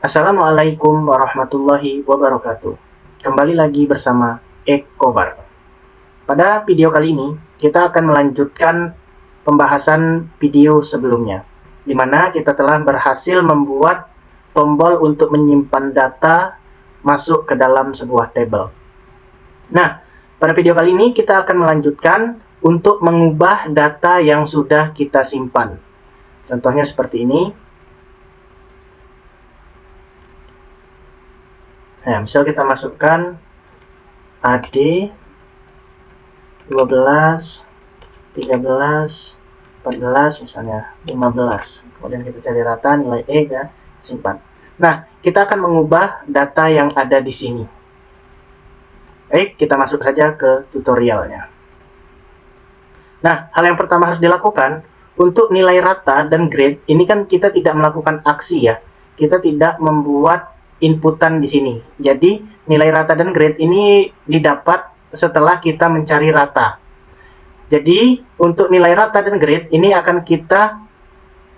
Assalamualaikum warahmatullahi wabarakatuh. Kembali lagi bersama Ekobar. Pada video kali ini, kita akan melanjutkan pembahasan video sebelumnya, di mana kita telah berhasil membuat tombol untuk menyimpan data masuk ke dalam sebuah tabel. Nah, pada video kali ini kita akan melanjutkan untuk mengubah data yang sudah kita simpan. Contohnya seperti ini. Nah, misal kita masukkan AD 12, 13, 14, misalnya 15. Kemudian kita cari rata, nilai E, ya, simpan. Nah, kita akan mengubah data yang ada di sini. Baik, kita masuk saja ke tutorialnya. Nah, hal yang pertama harus dilakukan, untuk nilai rata dan grade, ini kan kita tidak melakukan aksi ya. Kita tidak membuat inputan di sini. Jadi nilai rata dan grade ini didapat setelah kita mencari rata. Jadi untuk nilai rata dan grade ini akan kita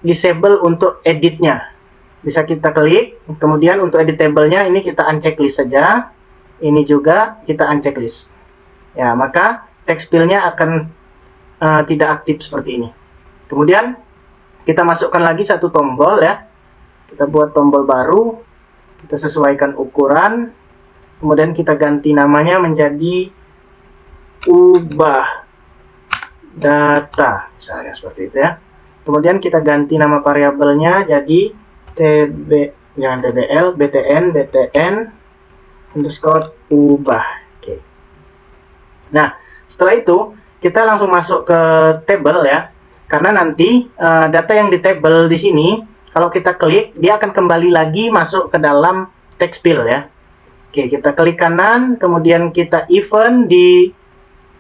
disable untuk editnya. Bisa kita klik, kemudian untuk edit tabelnya ini kita unchecklist saja. Ini juga kita unchecklist. Ya, maka text fill-nya akan tidak aktif seperti ini. Kemudian kita masukkan lagi satu tombol ya. Kita buat tombol baru. Kita sesuaikan ukuran, kemudian kita ganti namanya menjadi ubah data, misalnya seperti itu ya. Kemudian kita ganti nama variabelnya jadi btn underscore ubah. Oke. Nah, setelah itu kita langsung masuk ke table ya, karena nanti data yang di table di sini kalau kita klik, dia akan kembali lagi masuk ke dalam text fill ya. Oke, kita klik kanan, kemudian kita even di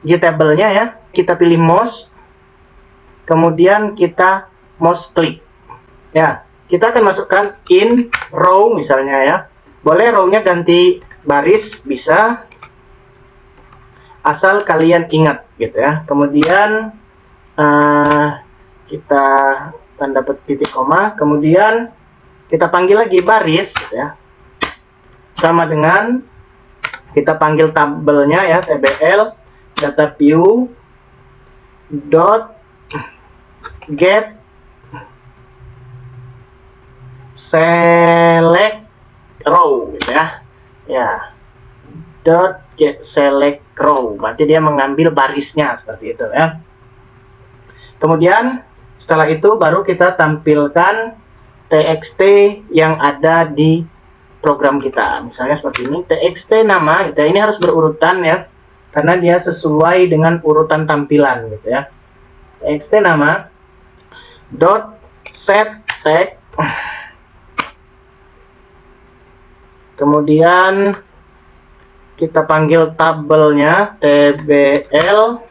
table-nya ya. Kita pilih mouse, kemudian kita mouse klik. Ya, kita akan masukkan in row misalnya ya. Boleh row-nya ganti baris, bisa. Asal kalian ingat gitu ya. Kemudian kita tanda titik koma, kemudian kita panggil lagi baris gitu ya, sama dengan kita panggil tabelnya ya, tbl data view dot get select row gitu ya, dot get select row, berarti dia mengambil barisnya seperti itu ya. Kemudian setelah itu baru kita tampilkan txt yang ada di program kita. Misalnya seperti ini, txt nama gitu ya. Ini harus berurutan ya, karena dia sesuai dengan urutan tampilan gitu ya. Txt nama dot set tag, kemudian kita panggil tabelnya tbl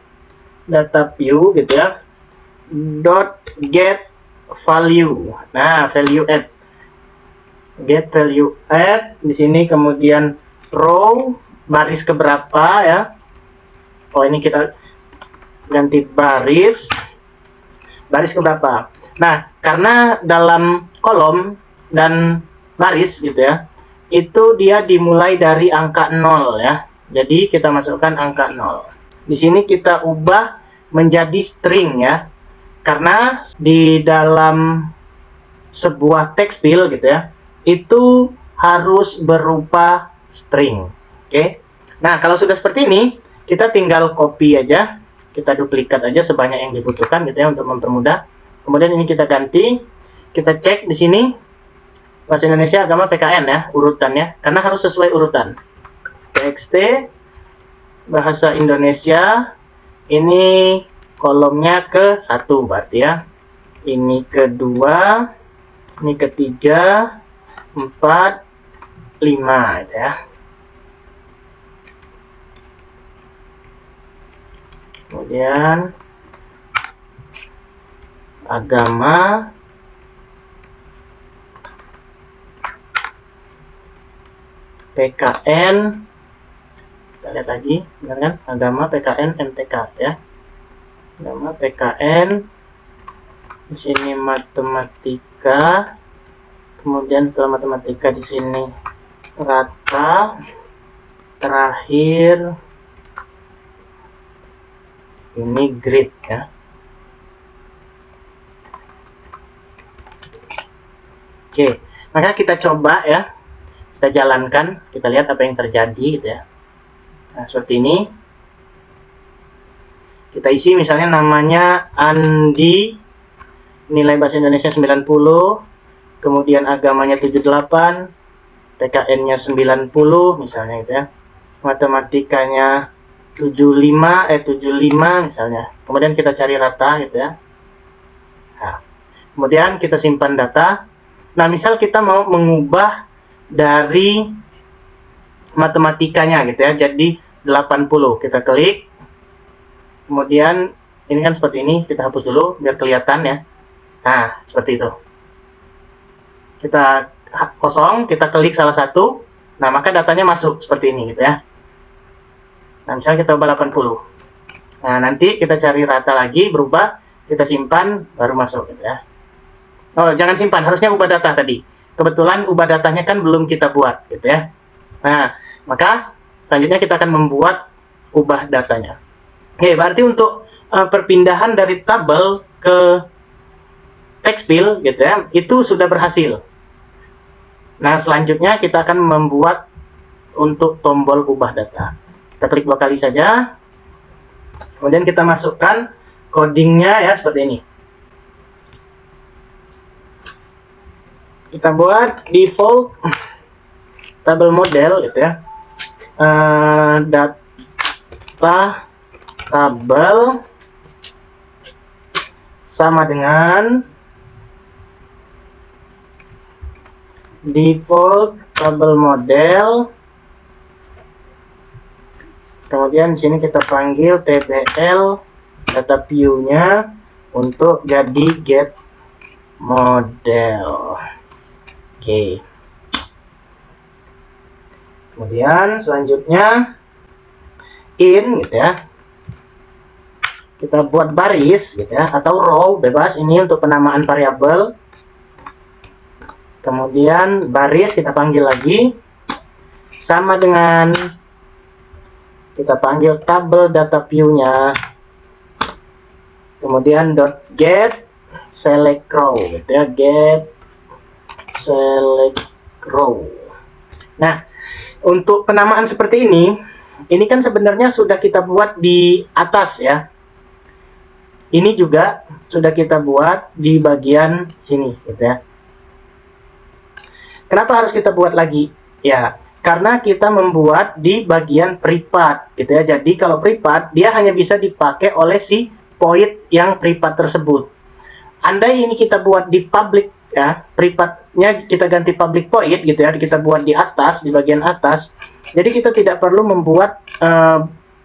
data view gitu ya, dot get value. Nah, value add, get value add di sini, kemudian row baris keberapa ya. Oh, ini kita ganti baris keberapa. Nah, karena dalam kolom dan baris gitu ya, itu dia dimulai dari angka 0 ya. Jadi kita masukkan angka 0. Di sini kita ubah menjadi string ya. Karena di dalam sebuah text fill gitu ya, itu harus berupa string. Oke. Nah, kalau sudah seperti ini, kita tinggal copy aja, kita duplikat aja sebanyak yang dibutuhkan gitu ya untuk mempermudah. Kemudian ini kita ganti, kita cek di sini bahasa Indonesia agama PKN ya, urutannya, karena harus sesuai urutan. TXT bahasa Indonesia ini kolomnya ke 1 berarti ya, ini kedua, ini ketiga, 4, 5 gitu ya. Kemudian agama PKN, kita lihat lagi, benar kan? Agama PKN MTK ya. Nama PKN, di sini matematika, kemudian setelah matematika di sini rata, terakhir ini grid ya. Oke, maka kita coba ya, kita jalankan, kita lihat apa yang terjadi gitu ya. Nah, seperti ini. Kita isi misalnya namanya Andi, nilai bahasa Indonesia 90, kemudian agamanya 78, PKN-nya 90 misalnya gitu ya. Matematikanya 75 misalnya. Kemudian kita cari rata gitu ya. Nah, kemudian kita simpan data. Nah, misal kita mau mengubah dari matematikanya gitu ya, jadi 80. Kita klik. Kemudian ini kan seperti ini, kita hapus dulu biar kelihatan ya. Nah, seperti itu. Kita kosong, kita klik salah satu. Nah, maka datanya masuk seperti ini gitu ya. Nah, misalnya kita ubah 80. Nah, nanti kita cari rata lagi, berubah, kita simpan, baru masuk gitu ya. Oh, jangan simpan, harusnya ubah data tadi. Kebetulan ubah datanya kan belum kita buat gitu ya. Nah, maka selanjutnya kita akan membuat ubah datanya. Oke, berarti untuk perpindahan dari tabel ke text field gitu ya, itu sudah berhasil. Nah, selanjutnya kita akan membuat untuk tombol ubah data. Kita klik 2 kali saja. Kemudian kita masukkan codingnya ya seperti ini. Kita buat default tabel model gitu ya. Data tabel sama dengan default tabel model. Kemudian di sini kita panggil tbl data view-nya untuk jadi get model. Oke. Kemudian selanjutnya in gitu ya. Kita buat baris gitu ya, atau row bebas, ini untuk penamaan variabel. Kemudian baris kita panggil lagi sama dengan kita panggil tabel data view-nya. Kemudian .get select row gitu ya, get select row. Nah, untuk penamaan seperti ini kan sebenarnya sudah kita buat di atas ya. Ini juga sudah kita buat di bagian sini gitu ya. Kenapa harus kita buat lagi? Ya, karena kita membuat di bagian privat gitu ya. Jadi kalau privat dia hanya bisa dipakai oleh si void yang privat tersebut. Andai ini kita buat di public ya, privatnya kita ganti public void gitu ya, kita buat di atas, di bagian atas. Jadi kita tidak perlu membuat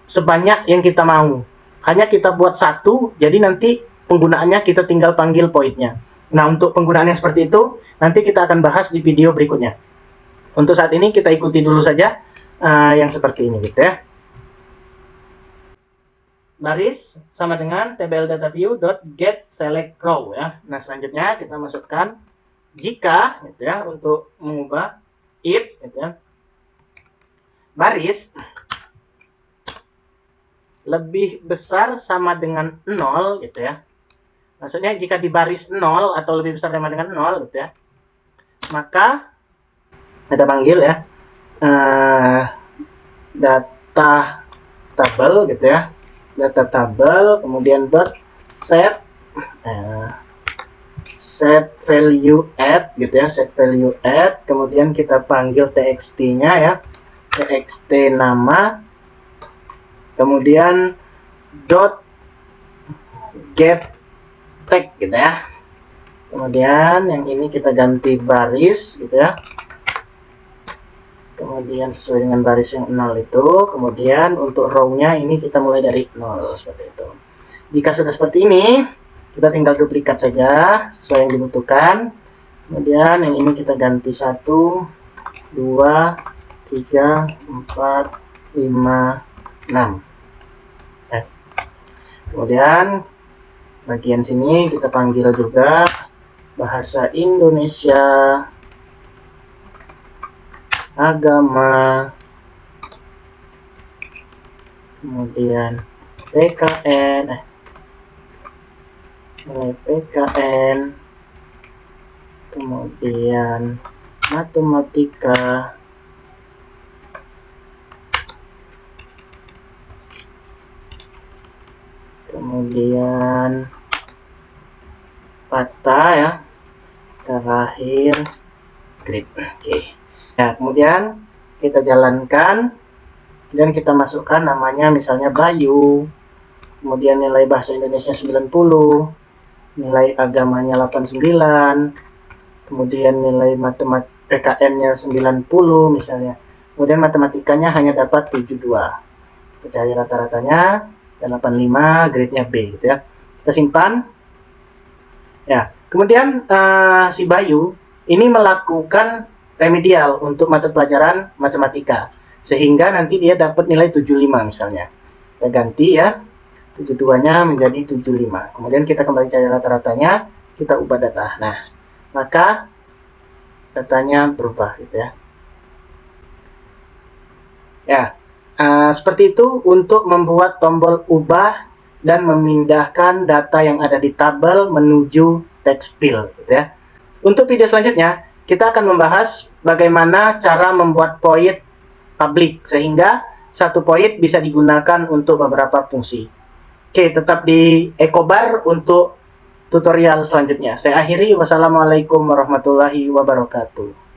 sebanyak yang kita mau. Hanya kita buat satu, jadi nanti penggunaannya kita tinggal panggil void-nya. Nah, untuk penggunaan yang seperti itu nanti kita akan bahas di video berikutnya. Untuk saat ini kita ikuti dulu saja yang seperti ini gitu ya. Baris sama dengan tbl data view .get select row ya. Nah, selanjutnya kita masukkan jika gitu ya, untuk mengubah if gitu ya. Baris lebih besar sama dengan 0 gitu ya. Maksudnya jika di baris 0 atau lebih besar sama dengan 0 gitu ya, maka kita panggil ya data tabel gitu ya, data tabel, kemudian set set value add gitu ya, set value add, kemudian kita panggil txt-nya ya, txt nama, kemudian get tag gitu ya. Kemudian yang ini kita ganti baris gitu ya. Kemudian sesuai dengan baris yang 0 itu. Kemudian untuk row-nya ini kita mulai dari 0 seperti itu. Jika sudah seperti ini, kita tinggal duplikat saja sesuai yang dibutuhkan. Kemudian yang ini kita ganti 1, 2, 3, 4, 5, 6. Kemudian bagian sini kita panggil juga bahasa Indonesia agama, kemudian nilai PKN, kemudian matematika, kemudian fakta ya, terakhir grade. Oke. Nah, kemudian kita jalankan dan kita masukkan namanya misalnya Bayu, kemudian nilai bahasa Indonesia 90, nilai agamanya 89, kemudian nilai matematika PKN-nya 90 misalnya, kemudian matematikanya hanya dapat 72, pecahan rata-ratanya 85, grade-nya B gitu ya. Kita simpan ya. Kemudian si Bayu ini melakukan remedial untuk mata pelajaran matematika, sehingga nanti dia dapat nilai 75 misalnya. Kita ganti ya, 72-nya menjadi 75. Kemudian kita kembali cari rata-ratanya, kita ubah data. Nah, maka datanya berubah gitu ya. Ya, seperti itu untuk membuat tombol ubah dan memindahkan data yang ada di tabel menuju text field gitu ya. Untuk video selanjutnya, kita akan membahas bagaimana cara membuat void public sehingga satu void bisa digunakan untuk beberapa fungsi. Oke, tetap di Ekobar untuk tutorial selanjutnya. Saya akhiri, wassalamualaikum warahmatullahi wabarakatuh.